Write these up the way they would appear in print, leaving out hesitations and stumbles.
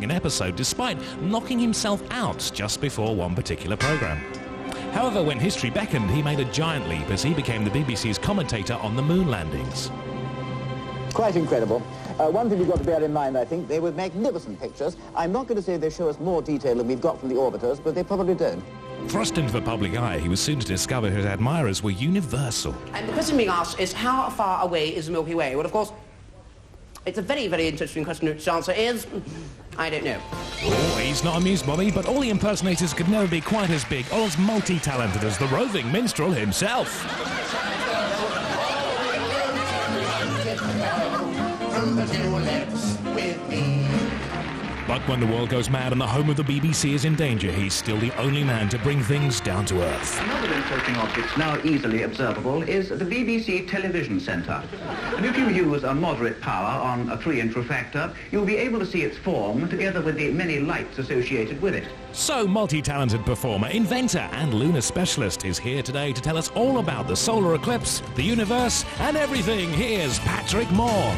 an episode despite knocking himself out just before one particular programme. However, when history beckoned, he made a giant leap as he became the BBC's commentator on the moon landings. Quite incredible. One thing you've got to bear in mind, I think, they were magnificent pictures. I'm not going to say they show us more detail than we've got from the orbiters, but they probably don't. Thrust into the public eye, he was soon to discover his admirers were universal. And the question being asked is, how far away is the Milky Way? Well, of course, it's a very, very interesting question. Its answer is, I don't know. Oh, he's not amused, Bobby, but all the impersonators could never be quite as big or as multi-talented as the roving minstrel himself. From the tulips with me. But when the world goes mad and the home of the BBC is in danger, he's still the only man to bring things down to earth. Another interesting object now easily observable is the BBC television centre. And if you use a moderate power on a 3-inch refractor, you'll be able to see its form together with the many lights associated with it. So, multi-talented performer, inventor and lunar specialist is here today to tell us all about the solar eclipse, the universe and everything. Here's Patrick Moore.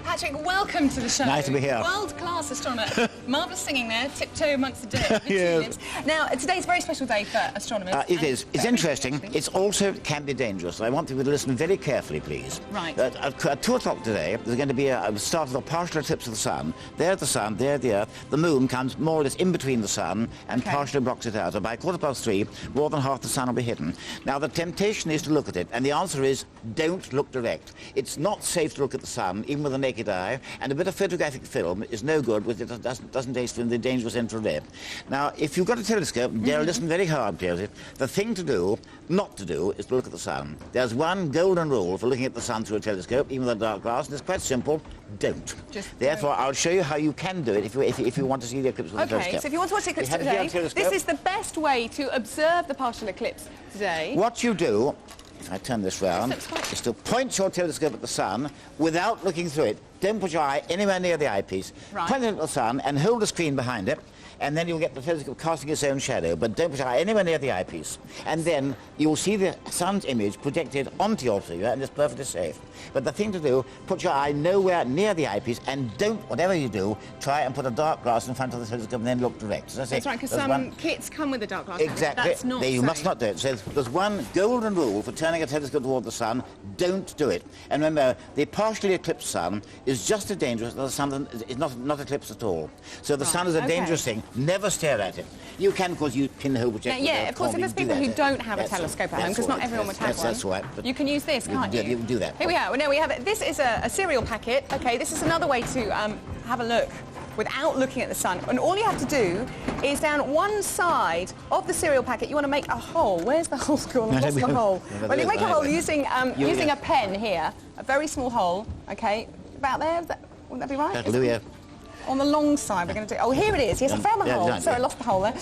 Patrick, welcome to the show. Nice to be here. World-class astronomer. Marvellous singing there, tiptoe amongst the dead. Yes. Now, today's a very special day for astronomers. It is. It's interesting. It also can be dangerous. I want you to listen very carefully, please. Right. At 2 o'clock today, there's going to be a start of a partial eclipse of the sun. There's the sun, there's the earth. The moon comes more or less in between the sun and partially blocks it out. And by 3:15, more than half the sun will be hidden. Now, the temptation is to look at it, and the answer is don't look direct. It's not safe to look at the sun, even with the naked eye, and a bit of photographic film is no good with it. Doesn't taste in the dangerous infrared. Now, if you've got a telescope, Dale, listen very hard to it. The thing to do, not to do, is to look at the sun. There's one golden rule for looking at the sun through a telescope, even with a dark glass, and it's quite simple. Don't. Therefore, I'll show you how you can do it if you want to see the eclipse with the telescope. Okay, so if you want to watch the eclipse today, this is the best way to observe the partial eclipse today. What you do, if I turn this round, is to point your telescope at the sun without looking through it. Don't put your eye anywhere near the eyepiece. Right. Point it at the sun and hold the screen behind it, and then you'll get the telescope casting its own shadow, but don't put your eye anywhere near the eyepiece. And then you'll see the sun's image projected onto your receiver, and it's perfectly safe. But the thing to do, put your eye nowhere near the eyepiece, and don't, whatever you do, try and put a dark glass in front of the telescope and then look direct. That's right, because some kits come with a dark glass. Exactly. That's not You safe. must not do it. So there's one golden rule for turning a telescope toward the sun: don't do it. And remember, the partially eclipsed sun is just as dangerous as the sun is not eclipsed at all. So the sun is a dangerous thing. Never stare at it. You can, of course, use pinhole projector. Yeah, of course, if there's people who don't have a telescope at home, because not everyone would have one. That's right. You can use this, can't you? You can do that. Here we are. Now we have it. This is a cereal packet. Okay, this is another way to have a look without looking at the sun. And all you have to do is down one side of the cereal packet, you want to make a hole. Where's the hole gone? I've lost the hole. Well, you make a hole using using a pen here, a very small hole. Okay, about there. Wouldn't that be right? That'll do, yeah. On the long side, we're going to do... Oh, here it is. Yes, I found the hole. Exactly. Sorry, I lost the hole there.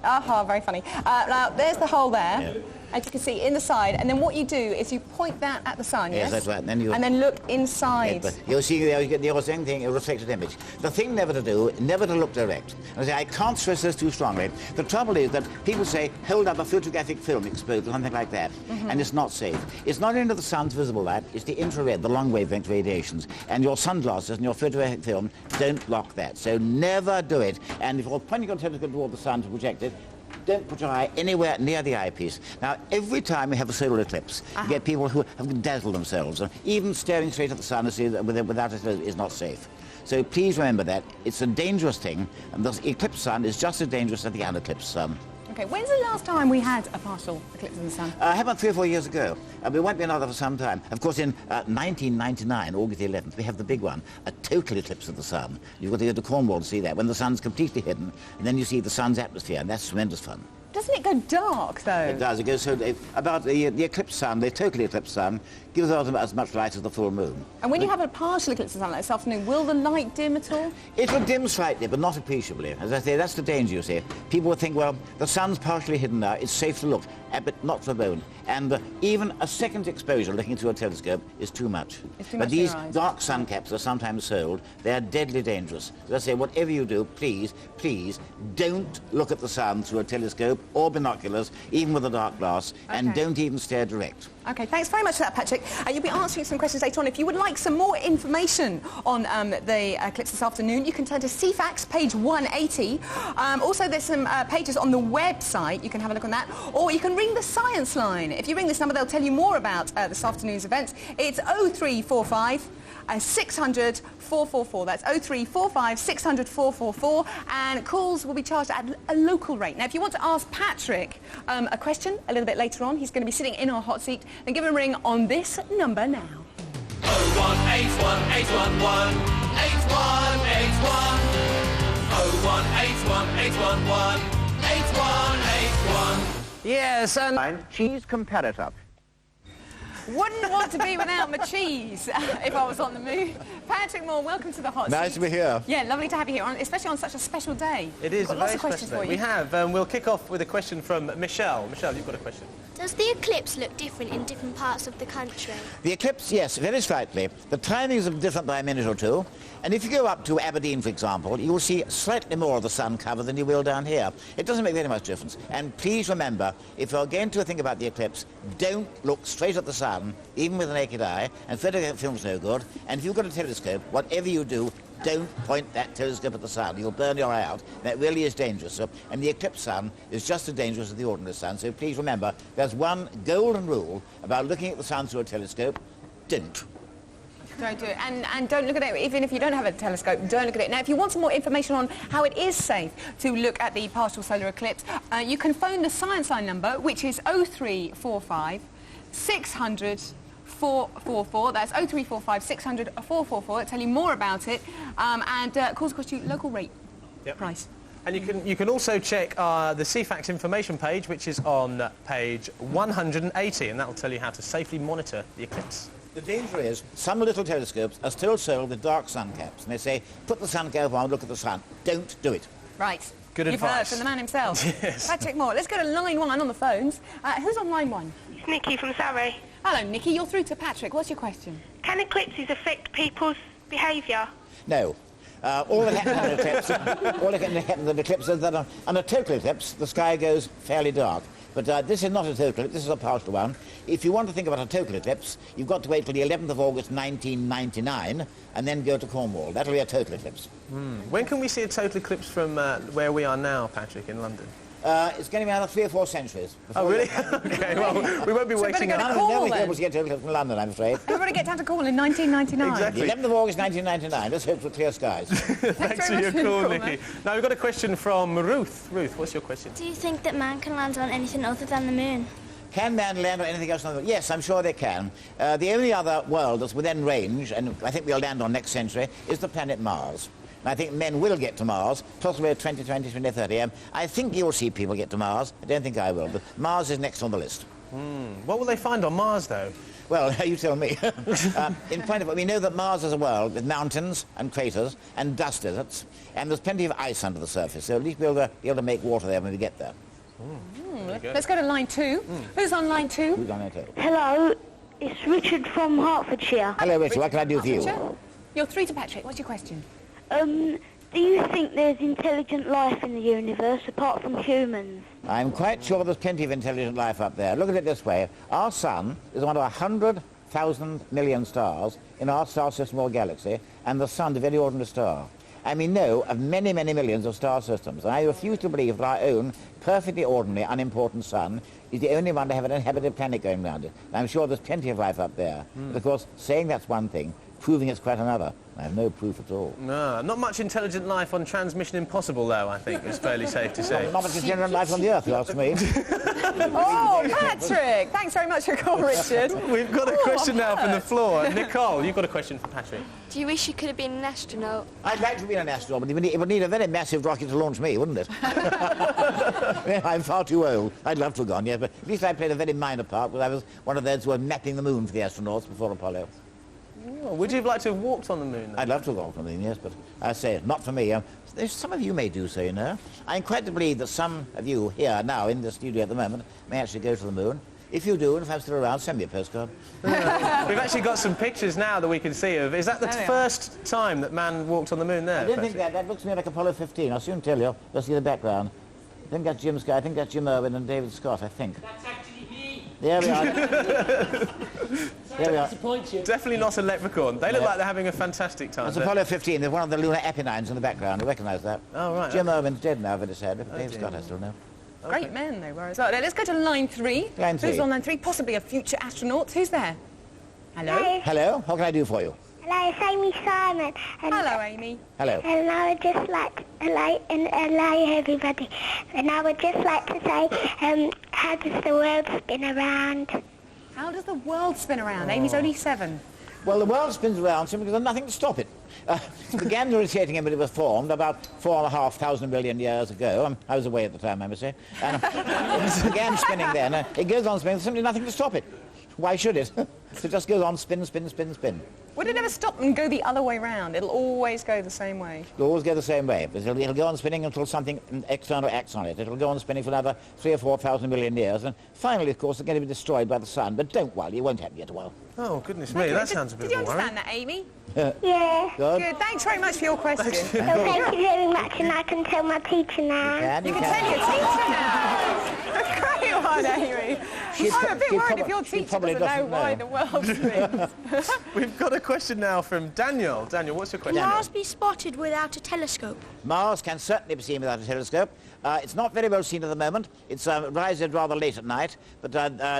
Aha, very funny. Now, there's the hole there. Yeah. As you can see, in the side, and then what you do is you point that at the sun, yes? Yes, that's right. And then look inside. Yeah, you'll see there, you get the same thing, a reflected image. The thing never to do, never to look direct. And I can't stress this too strongly. The trouble is that people say, hold up a photographic film exposed or something like that, and it's not safe. It's not only the sun's visible light, it's the infrared, the long wavelength radiations. And your sunglasses and your photographic film don't block that. So never do it. And if you're pointing your telescope toward the sun to project it, don't put your eye anywhere near the eyepiece. Now, every time we have a solar eclipse, you get people who have dazzled themselves. Even staring straight at the sun without it is not safe. So please remember that. It's a dangerous thing, and the eclipsed sun is just as dangerous as the uneclipsed sun. Okay, when's the last time we had a partial eclipse of the sun? Happened 3 or 4 years ago. We won't be another for some time. Of course, in 1999, August the 11th, we have the big one, a total eclipse of the sun. You've got to go to Cornwall to see that, when the sun's completely hidden, and then you see the sun's atmosphere, and that's tremendous fun. Doesn't it go dark, though? It does. It goes so... about the eclipsed sun, the totally eclipsed sun, gives out as much light as the full moon. And when you have a partial eclipse of the sun like this afternoon, will the light dim at all? It will dim slightly, but not appreciably. As I say, that's the danger, you see. People would think, well, the sun's partially hidden now, it's safe to look, but not for a bone. And even a second exposure looking through a telescope is too much. It's too but much these for your eyes. dark sun caps are sometimes sold. They're deadly dangerous. As I say, whatever you do, please, please, don't look at the sun through a telescope telescope or binoculars, even with a dark glass, and don't even stare direct. Okay, thanks very much for that, Patrick. You'll be answering some questions later on. If you would like some more information on the eclipse this afternoon, you can turn to Theakston, page 180. Also, there's some pages on the website. You can have a look on that. Or you can ring the science line. If you ring this number, they'll tell you more about this afternoon's events. It's 0345 600 444. That's 0345 600 444, and calls will be charged at a local rate. Now, if you want to ask Patrick a question a little bit later on, he's going to be sitting in our hot seat, then give him a ring on this number now. 0181811 8181 0181811 8181. Yes, and... Cheese comparator. Wouldn't want to be without my cheese if I was on the moon. Patrick Moore, welcome to the hot seat. Nice to be here. Yeah, lovely to have you here, especially on such a special day. It is a lots very of questions special for day. you. We have. We'll kick off with a question from Michelle. Michelle, you've got a question. Does the eclipse look different in different parts of the country? The eclipse, yes, very slightly. The timings are different by a minute or two. And if you go up to Aberdeen, for example, you will see slightly more of the sun cover than you will down here. It doesn't make very much difference. And please remember, if you're going to think about the eclipse, don't look straight at the sun, even with the naked eye, and photograph film's no good. And if you've got a telescope, whatever you do, don't point that telescope at the sun. You'll burn your eye out. That really is dangerous. And the eclipse sun is just as dangerous as the ordinary sun. So please remember, there's one golden rule about looking at the sun through a telescope. Don't. Don't do it. And don't look at it, even if you don't have a telescope, don't look at it. Now, if you want some more information on how it is safe to look at the partial solar eclipse, you can phone the science line number, which is 0345 600 444. That's 0345 600 444. It'll tell you more about it, and calls cost you local rate price. And you can also check the CFAX information page, which is on page 180, and that will tell you how to safely monitor the eclipse. The danger is some little telescopes are still sold with dark sun caps, and they say, put the sun cap on, look at the sun. Don't do it. Right. Good You've advice. heard from the man himself. Yes. Patrick Moore. Let's go to line 1 on the phones. Who's on line 1? It's Nikki from Surrey. Hello, Nikki. You're through to Patrick. What's your question? Can eclipses affect people's behaviour? No. All that happens on eclipse, all that happens on eclipse is that on a total eclipse, the sky goes fairly dark. But this is not a total eclipse, this is a partial one. If you want to think about a total eclipse, you've got to wait till the 11th of August 1999 and then go to Cornwall. That'll be a total eclipse. When can we see a total eclipse from where we are now, Patrick, in London? It's going to be another 3 or 4 centuries. Oh, really? OK, well, we won't be waiting. better go to None Cornwall, of then. able to get total eclipse from London, I'm afraid. Everybody get down to Cornwall in 1999. Exactly. The 11th of August 1999. Let's hope for clear skies. Thanks for your call, Nikki. Now, we've got a question from Ruth. Ruth, what's your question? Do you think that man can land on anything other than the moon? Can man land on anything else on the moon? Yes, I'm sure they can. The only other world that's within range, and I think we'll land on next century, is the planet Mars. And I think men will get to Mars, possibly 2020, 2030. I think you'll see people get to Mars. I don't think I will, but Mars is next on the list. What will they find on Mars, though? Well, you tell me. In point of, we know that Mars is a world with mountains and craters and dust deserts, and there's plenty of ice under the surface, so at least we'll be able to make water there when we get there. Let's go to line 2. Who's on line 2? Who's on there too? Hello, it's Richard from Hertfordshire. Hello, Richard. What can I do for you? You're through to Patrick. What's your question? Do you think there's intelligent life in the universe apart from humans? I'm quite sure there's plenty of intelligent life up there. Look at it this way. Our sun is one of 100,000 million stars in our star system or galaxy, and the sun's a very ordinary star. And we know of many, many millions of star systems. And I refuse to believe that our own perfectly ordinary, unimportant sun is the only one to have an inhabited planet going around it. And I'm sure there's plenty of life up there. But of course, saying that's one thing, proving it's quite another. I have no proof at all. No, not much intelligent life on Transmission Impossible, though, I think is fairly safe to say. Not much intelligent life on the Earth, you ask me. Oh, Patrick! Thanks very much for your call, Richard. We've got a question now from the floor. Nicole, you've got a question for Patrick. Do you wish you could have been an astronaut? I'd like to be an astronaut, but it would need a very massive rocket to launch me, wouldn't it? I'm far too old. I'd love to have gone, yes, but at least I played a very minor part, because I was one of those who were mapping the moon for the astronauts before Apollo. Oh, would you have liked to have walked on the moon, then? I'd love to have walked on the moon, yes, but I say, not for me. Some of you may do so, you know. I'm quite to believe that some of you here now in the studio at the moment may actually go to the moon. If you do, and if I'm still around, send me a postcard. We've actually got some pictures now that we can see of. Is that the first time that man walked on the moon there? I don't think that. That looks to me like Apollo 15. I'll soon tell you. You'll see the background. I think that's Jim Scott. I think that's Jim Irwin and David Scott, I think. That's actually me. There we are. There we are. Definitely not a leprechaun. They look like they're having a fantastic time. That's Apollo 15. There's one of the lunar epinines in the background. You recognise that? Oh, right. Jim Irwin's dead now, but it's sad. David Scott, I still know. Great Okay. men they were as well. Let's go to line 3. Line 3. Who's on line 3? Possibly a future astronaut. Who's there? Hello? Hello, how can I do for you? Hello, it's Amy Simon. And, Hello, Amy. Hello. And I would just like to hello everybody. And I would just like to say, how does the world spin around? How does the world spin around? Amy's only 7. Well, the world spins around simply because there's nothing to stop it. It began rotating when it was formed about 4,500 million years ago. I was away at the time, I must say. And it began spinning then. It goes on spinning, there's simply nothing to stop it. Why should it? It just goes on, spin, spin, spin, spin. Would it ever stop and go the other way round? It'll always go the same way. It'll always go the same way. It'll go on spinning until something external acts on it. It'll go on spinning for another 3,000 or 4,000 million years. And finally, of course, it's going to be destroyed by the sun. But don't worry, it won't happen yet a while. Oh, goodness me, that sounds a bit Did you of a worry. understand that, Amy? Yeah. Good. Good. Thanks very much for your question. Well, thank you very much, and I can tell my teacher now. You You can tell your teacher now. Great one, Amy. I'm a bit worried if your teacher doesn't know why the world spins. We've got a question now from Daniel. Daniel, what's your question? Mars be spotted without a telescope? Mars can certainly be seen without a telescope. It's not very well seen at the moment. It's rises rather late at night, but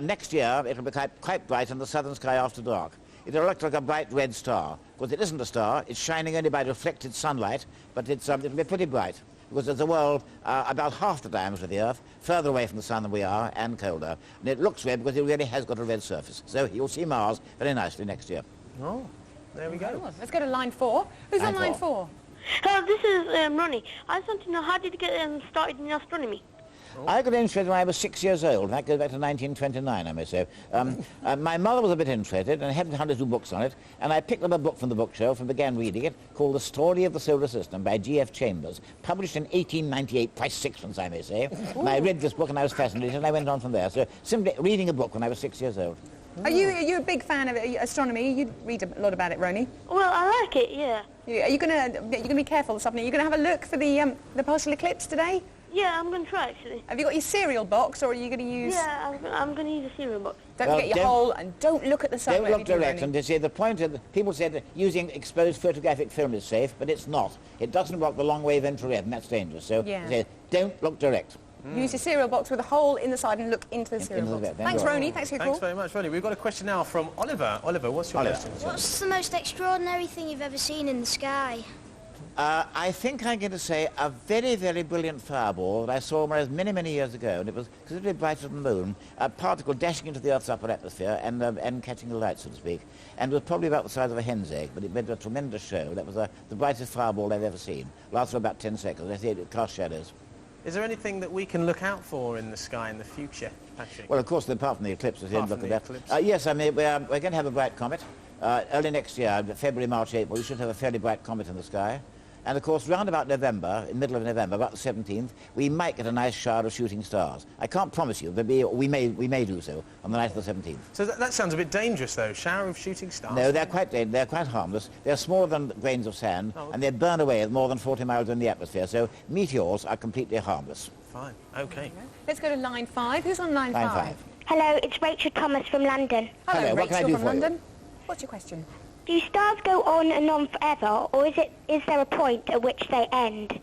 next year it'll be quite bright in the southern sky after dark. It'll look like a bright red star. Because it isn't a star, it's shining only by reflected sunlight, but it'll be pretty bright. Because there's a world about half the diameter of the Earth, further away from the sun than we are, and colder. And it looks red because it really has got a red surface. So you'll see Mars very nicely next year. Oh, there we go. Let's go to line 4. Who's on line 4? This is Ronnie. I just want to know, how did you get started in astronomy? I got interested when I was 6 years old. That goes back to 1929, I may say. My mother was a bit interested and had 102 books on it, and I picked up a book from the bookshelf and began reading it, called The Story of the Solar System by G.F. Chambers, published in 1898, price sixpence, I may say. And I read this book and I was fascinated, and I went on from there. So simply reading a book when I was 6 years old. Are you a big fan of astronomy? You read a lot about it, Ronnie. Well, I like it, yeah. Are you gonna be careful this afternoon? Are you gonna have a look for the partial eclipse today? Yeah, I'm going to try, actually. Have you got your cereal box, or are you going to use... Yeah, I'm going to use a cereal box. Don't forget your hole, and don't look at the sun. Don't look direct. And they say the point of people said that using exposed photographic film is safe, but it's not. It doesn't block the long-wave infrared, and that's dangerous. So they say, don't look direct. Use your cereal box with a hole in the side and look into the cereal box. Thanks, Roni. Thanks for your call. Thanks very much, Ronnie. We've got a question now from Oliver. Oliver, what's your question? What's the most extraordinary thing you've ever seen in the sky? I think I'm going to say a very, very brilliant fireball that I saw many, many years ago, and it was considerably brighter than the moon, a particle dashing into the Earth's upper atmosphere and catching the light, so to speak, and it was probably about the size of a hen's egg, but it made a tremendous show. That was the brightest fireball I've ever seen. Lasted for about 10 seconds. I think it cast shadows. Is there anything that we can look out for in the sky in the future, Patrick? Well, of course, apart from the eclipse, Apart from the eclipse. Yes, I mean, we're going to have a bright comet. Early next year, February, March, April, we should have a fairly bright comet in the sky. And of course, round about November, in the middle of November, about the 17th, we might get a nice shower of shooting stars. I can't promise you, but we may do so on the night of the 17th. So that sounds a bit dangerous, though. Shower of shooting stars. No, they're quite harmless. They're smaller than grains of sand, and they burn away at more than 40 miles in the atmosphere. So meteors are completely harmless. Fine. Okay. Let's go to line 5. Who's on line 5? Hello, it's Rachel Thomas from London. Hello, what can I Rachel do from for you? London. What's your question? Do stars go on and on forever, or is there a point at which they end?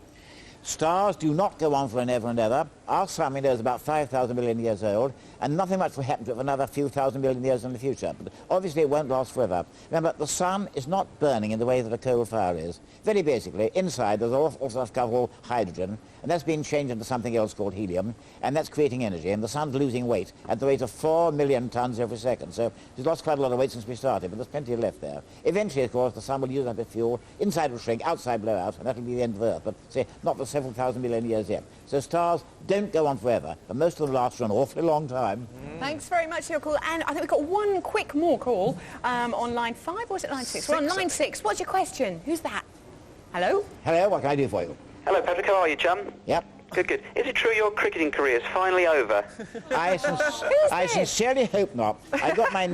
Stars do not go on for an ever and ever. Our sun, we know, is about 5,000 million years old, and nothing much will happen to it for another few thousand million years in the future. But obviously it won't last forever. Remember, the sun is not burning in the way that a coal fire is. Very basically, inside there's also stuff called hydrogen, and that's being changed into something else called helium, and that's creating energy, and the sun's losing weight at the rate of 4 million tons every second. So it's lost quite a lot of weight since we started, but there's plenty left there. Eventually, of course, the sun will use up its fuel, inside will shrink, outside blow out, and that'll be the end of Earth, but say, not for several thousand million years yet. So stars don't go on forever, but most of them last for an awfully long time. Thanks very much for your call. And I think we've got one quick more call on line 5, or is it line 6? We're on line 6. What's your question? Who's that? Hello? Hello, what can I do for you? Hello, Patrick. How are you, chum? Yep. Good, good. Is it true your cricketing career is finally over? I sincerely hope not. I got my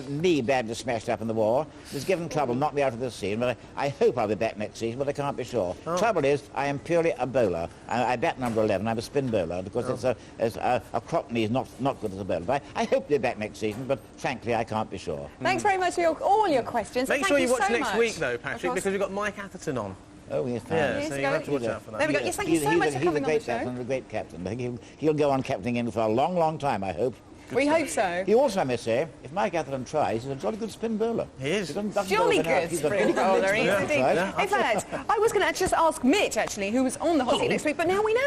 knee badly smashed up in the war. It was given trouble, knocked me out of the scene. But I hope I'll be back next season, but I can't be sure. Trouble is, I am purely a bowler. I bat number 11. I'm a spin bowler because it's a crop knee is not good as a bowler. But I hope to be back next season, but frankly, I can't be sure. Thanks very much for all your questions. Make sure you watch so next much. week, though, Patrick, because we've got Mike Atherton on. Oh, yes, fine. Yeah, so you have to watch out for that. There we go. Yes, thank you so much for coming on the show. He's a great captain. I think he'll go on captaining in for a long, long time, I hope. We hope so. He also, I must say, if Mike Atherton tries, he's a jolly good spin bowler. He is. Jolly good spin bowler, In fact, I was going to just ask Mitch, actually, who was on the hot seat next week, but now we know.